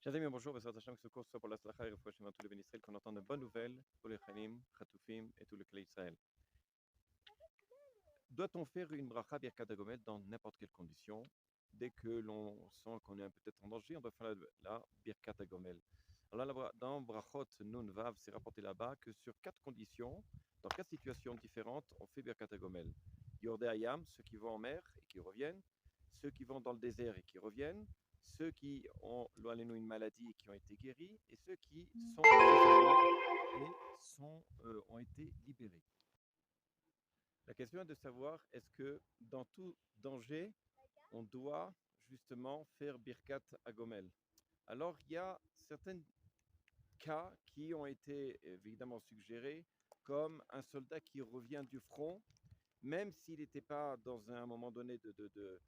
Chers amis, bonjour, Bezrat Hashem, que ce cours soit pour la Slacha et le Fouachem à tous les bénis Israël, qu'on entende de bonnes nouvelles pour les Chanim, Chatoufim et tout le Klei Israël. Doit-on faire une bracha Birkat Hagomel dans n'importe quelle condition? Dès que l'on sent qu'on est peut-être en danger, on doit faire la Birkat Hagomel. Alors là, dans Brachot Nun Vav, c'est rapporté là-bas que sur 4 conditions, dans 4 situations différentes, on fait Birkat Hagomel. Yordé Hayam, ceux qui vont en mer et qui reviennent, ceux qui vont dans le désert et qui reviennent, ceux qui ont une maladie et qui ont été guéris, et ceux qui sont prisonniers et ont été libérés. La question est de savoir, est-ce que dans tout danger, on doit justement faire Birkat Hagomel? Alors, il y a certains cas qui ont été évidemment suggérés, comme un soldat qui revient du front, même s'il n'était pas dans un moment donné de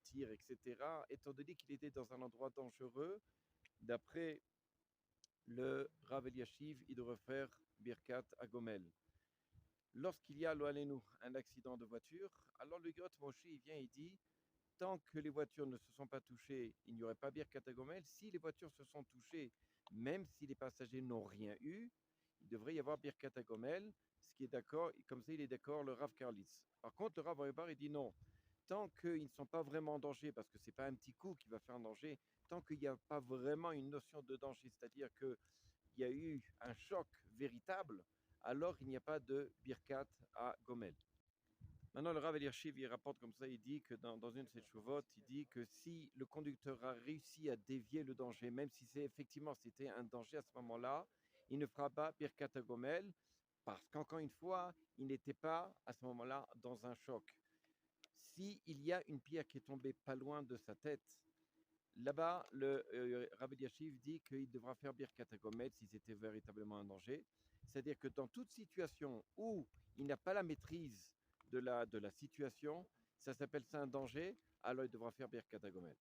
tir, etc., étant donné qu'il était dans un endroit dangereux, d'après le Rav Eliashiv, il devrait faire Birkat Hagomel. Lorsqu'il y a, un accident de voiture, alors le Got Moshe, il vient et dit, tant que les voitures ne se sont pas touchées, il n'y aurait pas Birkat Hagomel. Si les voitures se sont touchées, même si les passagers n'ont rien eu, il devrait y avoir Birkat Hagomel, ce qui est d'accord, comme ça il est d'accord le Rav Karlitz. Par contre, le Rav Oebar, il dit non, tant qu'ils ne sont pas vraiment en danger, parce que ce n'est pas un petit coup qui va faire un danger, tant qu'il n'y a pas vraiment une notion de danger, c'est-à-dire qu'il y a eu un choc véritable, alors il n'y a pas de Birkat à Gomel. Maintenant, le Rav Eliashiv, il rapporte comme ça, il dit que dans une de ses chouvot, il dit que si le conducteur a réussi à dévier le danger, même si c'était un danger à ce moment-là, il ne fera pas Birkat à Gomel, parce qu'encore une fois, il n'était pas à ce moment-là dans un choc. S'il y a une pierre qui est tombée pas loin de sa tête, là-bas, le Rav Eliashiv dit qu'il devra faire Birkat Hagomel si c'était véritablement un danger. C'est-à-dire que dans toute situation où il n'a pas la maîtrise de la situation, ça s'appelle ça un danger, alors il devra faire Birkat Hagomel.